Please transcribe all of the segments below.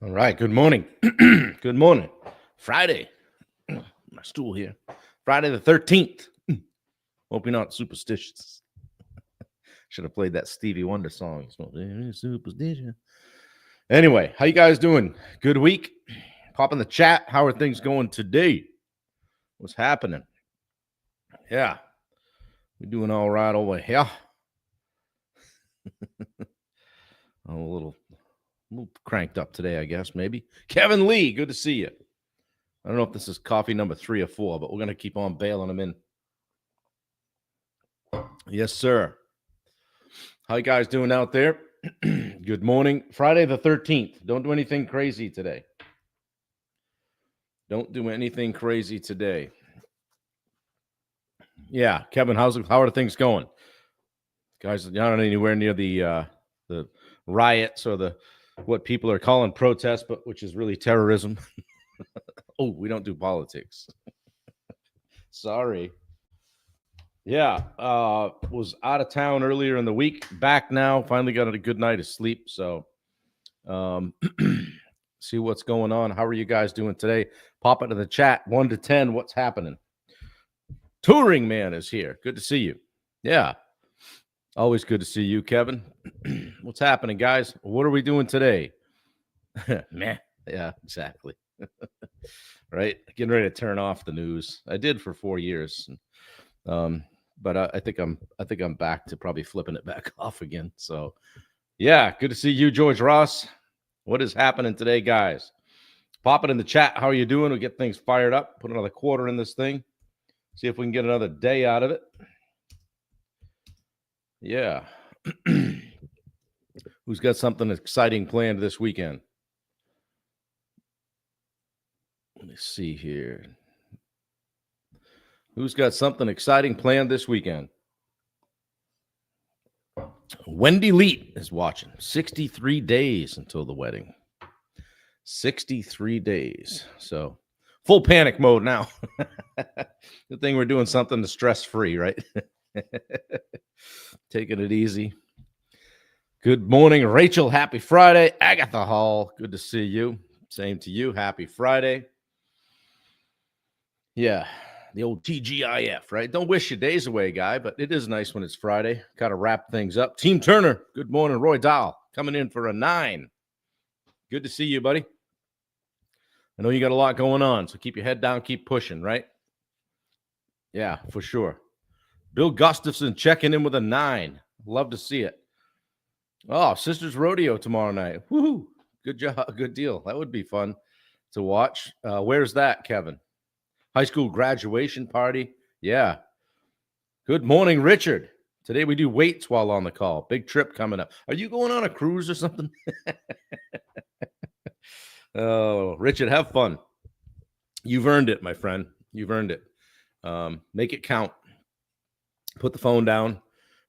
All right. Good morning. Good morning. Friday. My stool here. Friday the 13th. Hope you're not superstitious. Should have played that Stevie Wonder song. It's not very superstitious. Anyway, how you guys doing? Good week? Pop in the chat. How are things going today? What's happening? Yeah. We're doing all right over here. I'm a little cranked up today, I guess, maybe. Kevin Lee, good to see you. I don't know if this is coffee number 3 or 4, but we're going to keep on bailing them in. Yes, sir. How you guys doing out there? Good morning. Friday the 13th. Don't do anything crazy today. Don't do anything crazy today. Yeah, Kevin, how are things going? Guys, you're not anywhere near the riots or the what people are calling protests, but which is really terrorism. Oh, we don't do politics. Sorry. Yeah, was out of town earlier in the week. Back now. Finally got a good night of sleep. So, see what's going on. How are you guys doing today? Pop into the chat. 1 to 10. What's happening? Touring Man is here. Good to see you. Yeah, always good to see you, Kevin. What's happening, guys? What are we doing today? Meh. Yeah, exactly. Right. Getting ready to turn off the news. I did for 4 years. But I think I'm back to probably flipping it back off again. So, yeah, good to see you, George Ross. What is happening today, guys? Pop it in the chat. How are you doing? We'll get things fired up. Put another quarter in this thing. See if we can get another day out of it. Yeah. Who's got something exciting planned this weekend? Let me see here. Who's got something exciting planned this weekend? Wendy Leet is watching. 63 days until the wedding. 63 days. So full panic mode now. Good thing we're doing something to stress-free, right? Taking it easy. Good morning, Rachel. Happy Friday. Agatha Hall. Good to see you. Same to you. Happy Friday. Yeah. The old TGIF, right? Don't wish your days away, guy, but it is nice when it's Friday. Got to wrap things up. Team Turner, good morning. Roy Dahl coming in for a 9. Good to see you, buddy. I know you got a lot going on, so keep your head down, keep pushing, right? Yeah, for sure. Bill Gustafson checking in with a 9. Love to see it. Oh, Sisters Rodeo tomorrow night. Woohoo. Good job. Good deal. That would be fun to watch. Where's that, Kevin? High school graduation party. Yeah. Good morning, Richard. Today we do weights while on the call. Big trip coming up. Are you going on a cruise or something? Oh, Richard, have fun. You've earned it, my friend. You've earned it. Make it count. Put the phone down.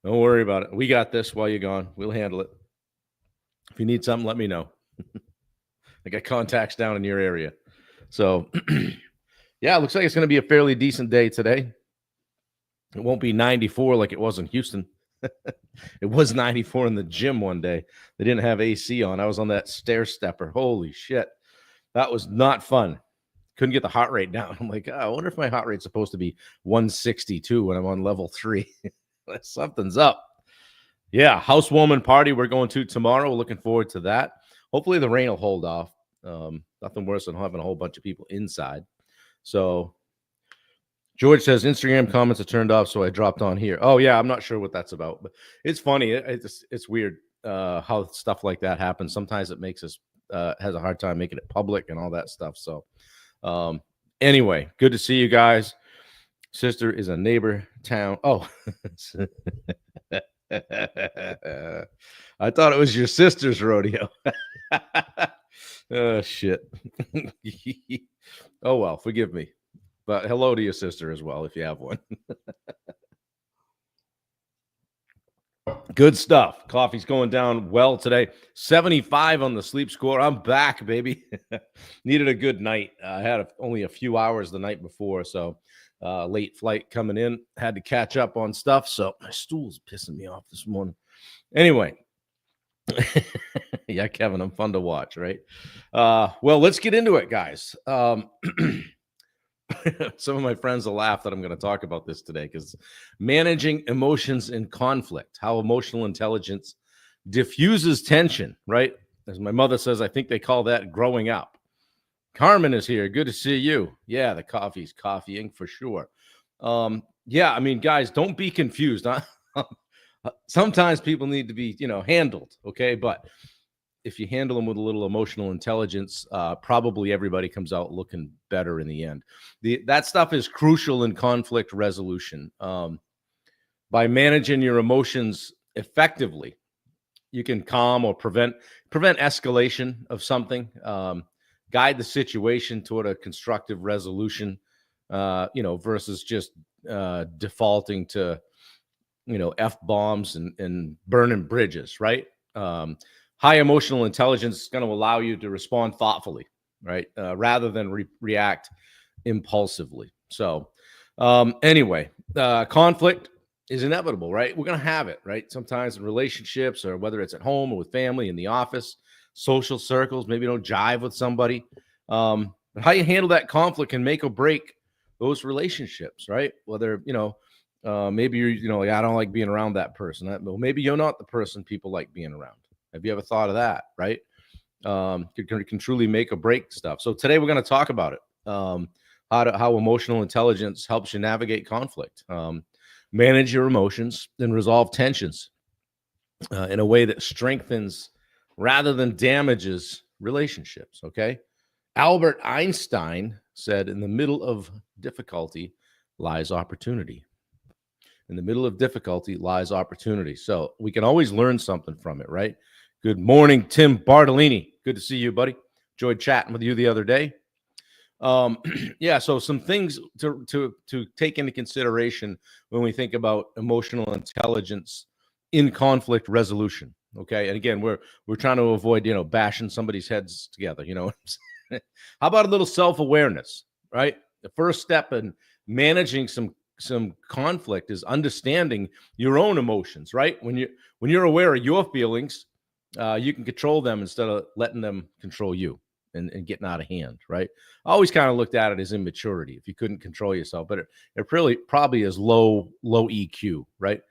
Don't worry about it. We got this while you're gone. We'll handle it. If you need something, let me know. I got contacts down in your area. So, yeah, it looks like it's going to be a fairly decent day today. It won't be 94 like it was in Houston. It was 94 in the gym one day. They didn't have AC on. I was on that stair stepper. Holy shit. That was not fun. Couldn't get the heart rate down. I'm like, I wonder if my heart rate's supposed to be 162 when I'm on level 3. Something's up. Yeah, housewarming party we're going to tomorrow. We're looking forward to that. Hopefully the rain will hold off. Nothing worse than having a whole bunch of people inside. So George says Instagram comments are turned off, so I dropped on here. Oh, yeah, I'm not sure what that's about. But it's funny. It's weird how stuff like that happens. Sometimes it makes us has a hard time making it public and all that stuff. So anyway, good to see you guys. Sister is a neighbor town. Oh, I thought it was your sister's rodeo. Oh, shit. Oh, well, forgive me. But hello to your sister as well, if you have one. Good stuff. Coffee's going down well today. 75 on the sleep score. I'm back, baby. Needed a good night. I had only a few hours the night before, so late flight coming in. Had to catch up on stuff, so my stool's pissing me off this morning. Anyway, Yeah, Kevin, I'm fun to watch, right? Well, let's get into it, guys. Some of my friends will laugh that I'm going to talk about this today because managing emotions in conflict, how emotional intelligence diffuses tension, right? As my mother says, I think they call that growing up. Carmen is here. Good to see you. Yeah, the coffee's coffeeing for sure. Yeah, I mean, guys, don't be confused. Sometimes people need to be, handled. Okay. But if you handle them with a little emotional intelligence, probably everybody comes out looking better in the end. That stuff is crucial in conflict resolution. By managing your emotions effectively, you can calm or prevent escalation of something, guide the situation toward a constructive resolution, versus just defaulting to f bombs and burning bridges, right? um, High emotional intelligence is going to allow you to respond thoughtfully, right, rather than react impulsively. So anyway, conflict is inevitable, right? We're going to have it, right? Sometimes in relationships, or whether it's at home or with family, in the office, social circles, maybe you don't jive with somebody. But how you handle that conflict can make or break those relationships, right? Whether maybe you're like, I don't like being around that person. Well, maybe you're not the person people like being around. Have you ever thought of that, right? Can truly make or break stuff. So today we're going to talk about it. How emotional intelligence helps you navigate conflict, manage your emotions, and resolve tensions in a way that strengthens rather than damages relationships. Okay. Albert Einstein said, in the middle of difficulty lies opportunity. In the middle of difficulty lies opportunity. So we can always learn something from it, right? Good morning, Tim Bartolini. Good to see you, buddy. Enjoyed chatting with you the other day. Yeah, so some things to take into consideration when we think about emotional intelligence in conflict resolution. Okay, and again, we're trying to avoid bashing somebody's heads together. How about a little self-awareness, right? The first step in managing some conflict is understanding your own emotions, right? When you're aware of your feelings, you can control them instead of letting them control you and getting out of hand, right? I always kind of looked at it as immaturity if you couldn't control yourself, but it really probably is low EQ, right?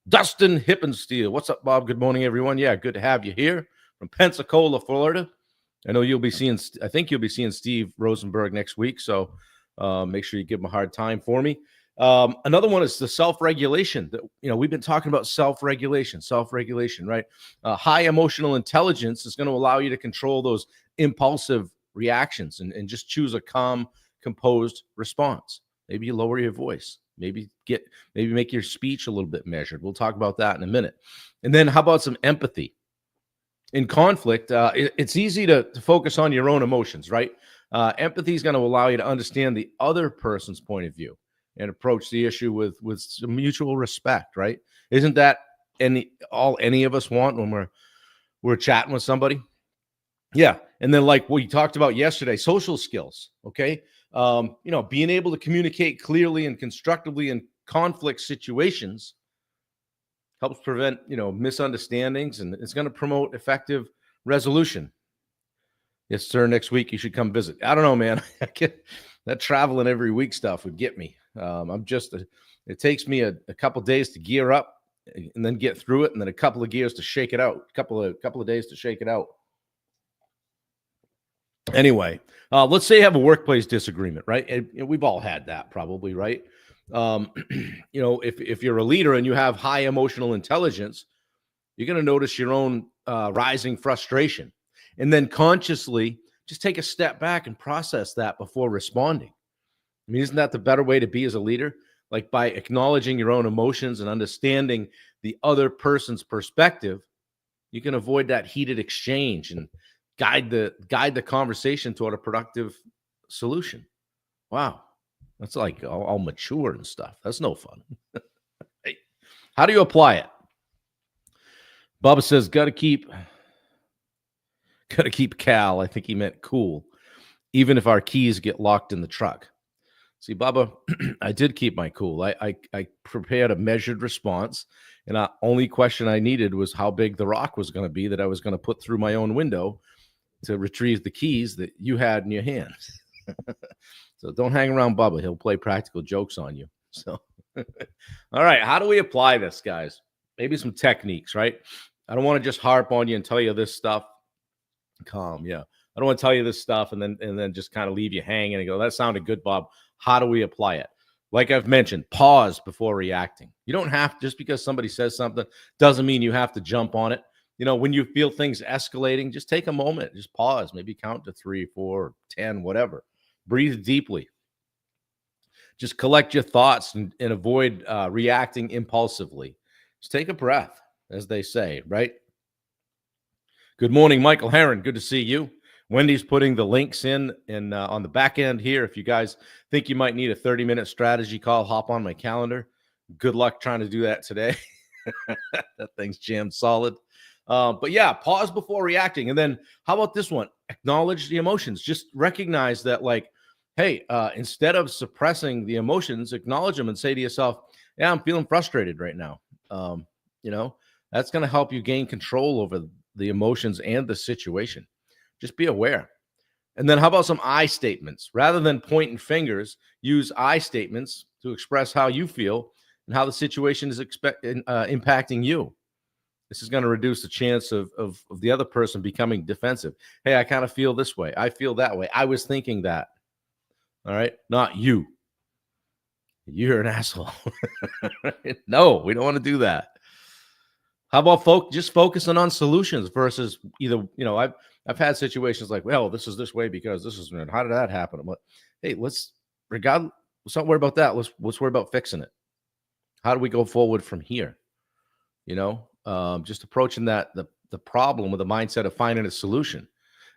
Dustin Hippensteel, what's up, Bob? Good morning, everyone. Yeah, good to have you here from Pensacola, Florida. I think you'll be seeing Steve Rosenberg next week, so make sure you give him a hard time for me. Another one is the self-regulation. That we've been talking about self-regulation, right? High emotional intelligence is going to allow you to control those impulsive reactions and just choose a calm, composed response. Maybe you lower your voice. Maybe make your speech a little bit measured. We'll talk about that in a minute. And then how about some empathy? In conflict, it's easy to focus on your own emotions, right? Empathy is going to allow you to understand the other person's point of view and approach the issue with some mutual respect, right? Isn't that all any of us want when we're chatting with somebody? Yeah. And then, like we talked about yesterday, social skills. Okay. Being able to communicate clearly and constructively in conflict situations helps prevent misunderstandings, and it's going to promote effective resolution. Yes, sir. Next week you should come visit. I don't know, man. That traveling every week stuff would get me. It takes me a couple days to gear up and then get through it, and then a couple of gears to shake it out. Couple of days to shake it out. Anyway, let's say you have a workplace disagreement, right? And we've all had that probably, right? If you're a leader and you have high emotional intelligence, you're going to notice your own rising frustration, and then consciously just take a step back and process that before responding. I mean, isn't that the better way to be as a leader? Like, by acknowledging your own emotions and understanding the other person's perspective, you can avoid that heated exchange and guide the conversation toward a productive solution. Wow. That's like all mature and stuff. That's no fun. Hey, how do you apply it? Bubba says, gotta keep Cal. I think he meant cool, even if our keys get locked in the truck. See, Bubba, I did keep my cool. I prepared a measured response, and the only question I needed was how big the rock was going to be that I was going to put through my own window to retrieve the keys that you had in your hands. So don't hang around Bubba. He'll play practical jokes on you. So, all right, how do we apply this, guys? Maybe some techniques, right? I don't want to just harp on you and tell you this stuff. Calm, yeah. I don't want to tell you this stuff and then just kind of leave you hanging and go, that sounded good, Bob. How do we apply it? Like I've mentioned, pause before reacting. You don't have, just because somebody says something doesn't mean you have to jump on it. When you feel things escalating, just take a moment, just pause, maybe count to 3, 4, 10, whatever. Breathe deeply. Just collect your thoughts and avoid reacting impulsively. Just take a breath, as they say, right? Good morning, Michael Heron. Good to see you. Wendy's putting the links in on the back end here. If you guys think you might need a 30-minute strategy call, hop on my calendar. Good luck trying to do that today. That thing's jammed solid. But yeah, pause before reacting. And then how about this one? Acknowledge the emotions. Just recognize that, like, hey, instead of suppressing the emotions, acknowledge them and say to yourself, yeah, I'm feeling frustrated right now. That's going to help you gain control over the emotions and the situation. Just be aware. And then how about some I statements? Rather than pointing fingers, use I statements to express how you feel and how the situation is impacting you. This is going to reduce the chance of the other person becoming defensive. Hey, I kind of feel this way. I feel that way. I was thinking that. All right. Not you. You're an asshole. No, we don't want to do that. How about just focusing on solutions versus either, I've had situations like, well, this is this way because this is, how did that happen? But hey, let's not worry about that. Let's worry about fixing it. How do we go forward from here? Just approaching the problem with a mindset of finding a solution.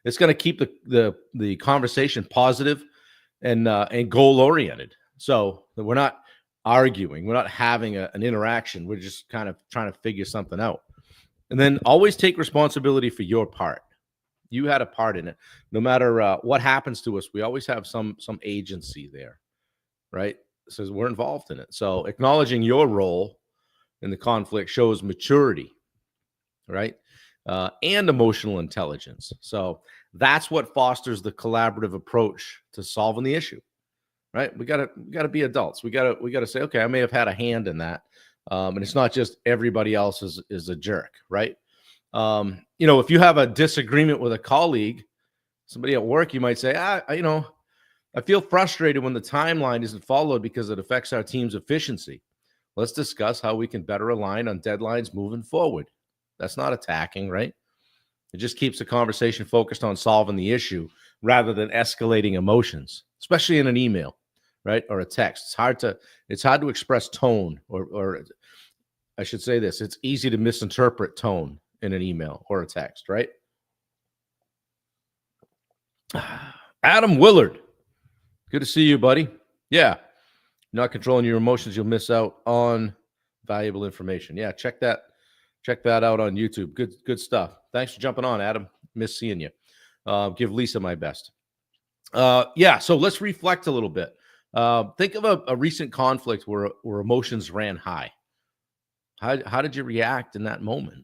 It's going to keep the conversation positive and goal oriented. So that we're not arguing, we're not having an interaction. We're just kind of trying to figure something out. And then always take responsibility for your part. You had a part in it. No matter what happens to us, we always have some agency there, right? So we're involved in it. So acknowledging your role in the conflict shows maturity, right? And emotional intelligence. So that's what fosters the collaborative approach to solving the issue, right? We gotta be adults. We gotta say, okay, I may have had a hand in that, and it's not just everybody else is a jerk, right? If you have a disagreement with a colleague, somebody at work, you might say, I feel frustrated when the timeline isn't followed because it affects our team's efficiency. Let's discuss how we can better align on deadlines moving forward. That's not attacking, right? It just keeps the conversation focused on solving the issue rather than escalating emotions, especially in an email, right? Or a text. It's hard to express tone, or I should say this. It's easy to misinterpret tone in an email or a text, right? Adam Willard. Good to see you, buddy. Yeah. Not controlling your emotions, you'll miss out on valuable information. Yeah, check that out on YouTube. Good stuff. Thanks for jumping on, Adam. Miss seeing you. Give Lisa my best. So let's reflect a little bit. Think of a recent conflict where emotions ran high. How did you react in that moment?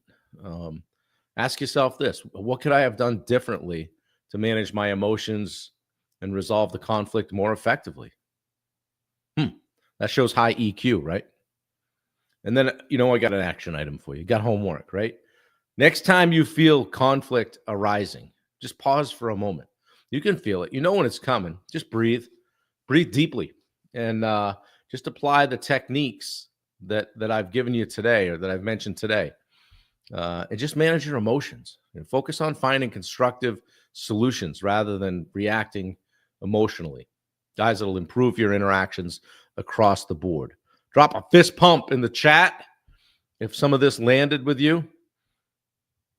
Ask yourself this: what could I have done differently to manage my emotions and resolve the conflict more effectively? That shows high EQ, right? And then, I got an action item for you. Got homework, right? Next time you feel conflict arising, just pause for a moment. You can feel it. You know when it's coming. Just breathe deeply, and just apply the techniques that I've given you today, or that I've mentioned today. And just manage your emotions and focus on finding constructive solutions rather than reacting emotionally. Guys, it'll improve your interactions across the board. Drop a fist pump in the chat if some of this landed with you.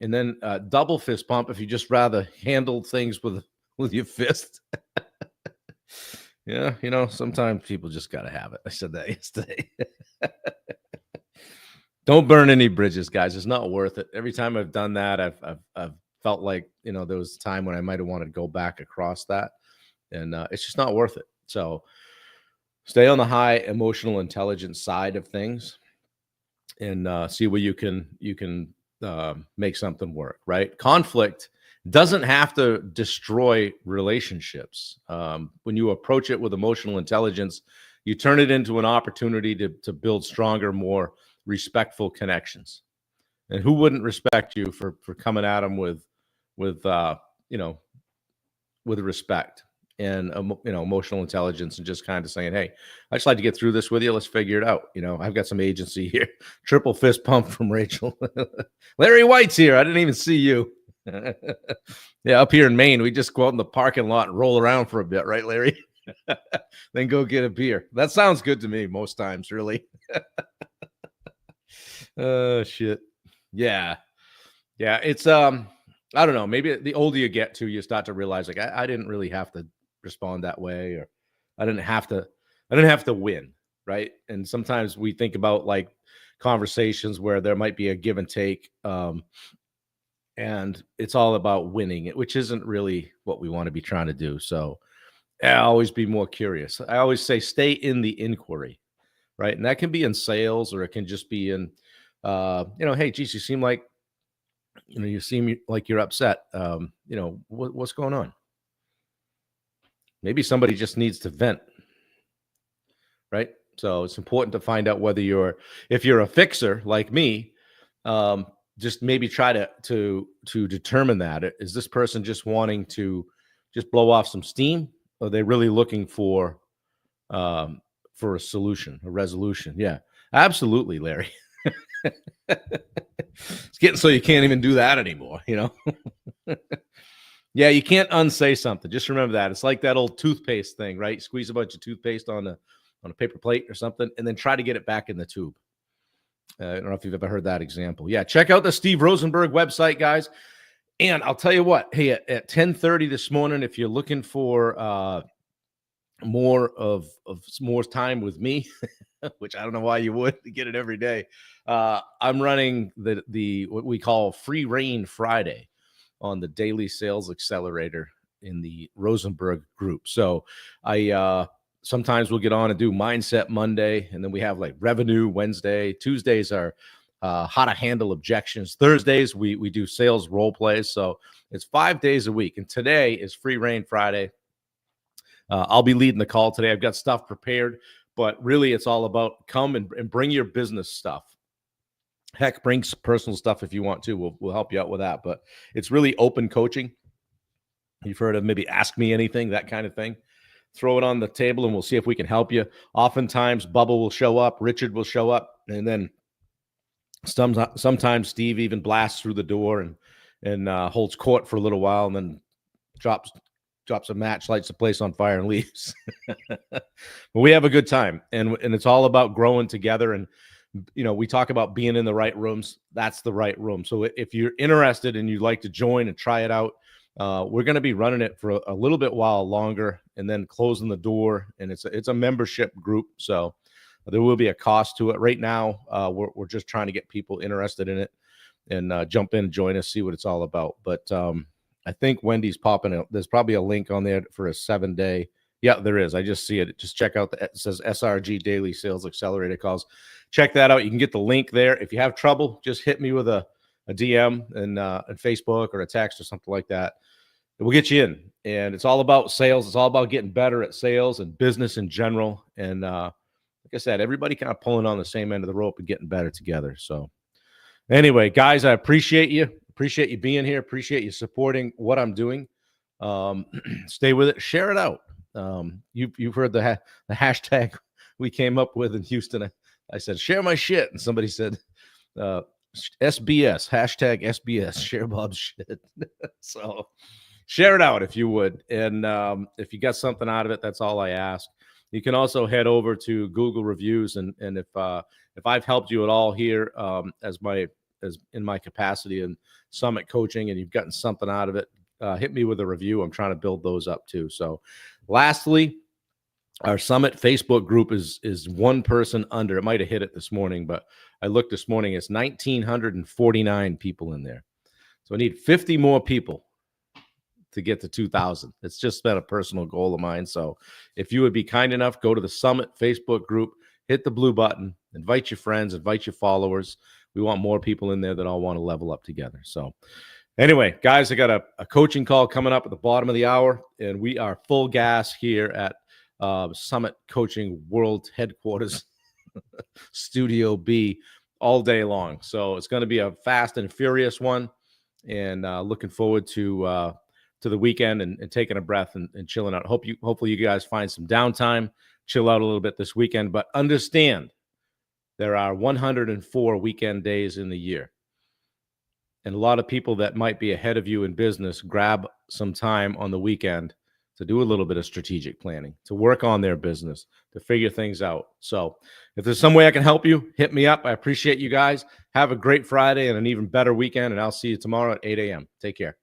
And then double fist pump if you just rather handle things with your fist. Yeah, sometimes people just got to have it. I said that yesterday. Don't burn any bridges, guys. It's not worth it. Every time I've done that, I've felt like, there was a time when I might have wanted to go back across that. And it's just not worth it. So Stay on the high emotional intelligence side of things, and see where you can make something work. Right? Conflict doesn't have to destroy relationships. When you approach it with emotional intelligence, you turn it into an opportunity to build stronger, more respectful connections. And who wouldn't respect you for coming at them with you know with respect and emotional intelligence, and just kind of saying, hey, I just like to get through this with you, let's figure it out. I've got some agency here. Triple fist pump from Rachel. Larry White's here, I didn't even see you. Yeah, up here in Maine, we just go out in the parking lot and roll around for a bit, right, Larry? Then go get a beer. That sounds good to me most times, really. Oh shit. Yeah. Yeah, it's I don't know, maybe the older you get to, you start to realize, like, I didn't really have to respond that way, or I didn't have to win, right? And sometimes we think about, like, conversations where there might be a give and take, and it's all about winning it, which isn't really what we want to be trying to do. So I always be more curious. I always say stay in the inquiry, right? And that can be in sales, or it can just be in hey, geez, you seem like you're upset. What's going on? Maybe somebody just needs to vent, right? So it's important to find out if you're a fixer like me, just maybe try to determine that. Is this person just wanting to just blow off some steam? Or are they really looking for a solution, a resolution? Yeah, absolutely, Larry. It's getting so you can't even do that anymore. Yeah, you can't unsay something. Just remember that. It's like that old toothpaste thing, right? Squeeze a bunch of toothpaste on a paper plate or something, and then try to get it back in the tube. I don't know if you've ever heard that example. Yeah, check out the Steve Rosenberg website, guys. And I'll tell you what, hey, at 10:30 this morning, if you're looking for more time with me, which I don't know why you would get it every day. I'm running the what we call Free Reign Friday on the Daily Sales Accelerator in the Rosenberg group. So I sometimes we'll get on and do Mindset Monday, and then we have like Revenue Wednesday. Tuesdays are how to handle objections. Thursdays we do sales role plays. So it's 5 days a week, and today is Free Reign Friday. I'll be leading the call today. I've got stuff prepared, but really it's all about come and bring your business stuff. Heck, bring some personal stuff if you want to. We'll help you out with that. But it's really open coaching. You've heard of maybe ask me anything, that kind of thing. Throw it on the table and we'll see if we can help you. Oftentimes, Bubba will show up, Richard will show up, and then sometimes Steve even blasts through the door and holds court for a little while, and then drops a match, lights the place on fire, and leaves. But we have a good time, and it's all about growing together. And we talk about being in the right rooms. That's the right room. So if you're interested and you'd like to join and try it out, we're going to be running it for a little bit while longer, and then closing the door. And it's a membership group, so there will be a cost to it. Right now, we're just trying to get people interested in it and jump in and join us, see what it's all about. But I think Wendy's popping out. There's probably a link on there for a 7-day. Yeah, there is. I just see it. Just check out it says SRG Daily Sales Accelerator calls. Check that out. You can get the link there. If you have trouble, just hit me with a DM and Facebook or a text or something like that. We'll get you in. And it's all about sales. It's all about getting better at sales and business in general. And like I said, everybody kind of pulling on the same end of the rope and getting better together. So anyway, guys, I appreciate you. Appreciate you being here. Appreciate you supporting what I'm doing. Stay with it. Share it out. You've heard the hashtag we came up with in Houston. I said, share my shit. And somebody said, SBS, hashtag SBS, share Bob's shit. So share it out if you would. And if you got something out of it, that's all I ask. You can also head over to Google reviews. And if I've helped you at all here as in my capacity in Summit coaching, and you've gotten something out of it, hit me with a review. I'm trying to build those up too. So lastly, our Summit Facebook group is one person under. It might have hit it this morning, but I looked this morning. It's 1,949 people in there. So I need 50 more people to get to 2,000. It's just been a personal goal of mine. So if you would be kind enough, go to the Summit Facebook group, hit the blue button, invite your friends, invite your followers. We want more people in there that all want to level up together. So anyway, guys, I got a coaching call coming up at the bottom of the hour, and we are full gas here at Summit Coaching World Headquarters, Studio B, all day long. So it's going to be a fast and furious one, and looking forward to the weekend and taking a breath and chilling out. Hopefully you guys find some downtime, chill out a little bit this weekend, but understand there are 104 weekend days in the year. And a lot of people that might be ahead of you in business grab some time on the weekend to do a little bit of strategic planning, to work on their business, to figure things out. So if there's some way I can help you, hit me up. I appreciate you guys. Have a great Friday and an even better weekend, and I'll see you tomorrow at 8 a.m. Take care.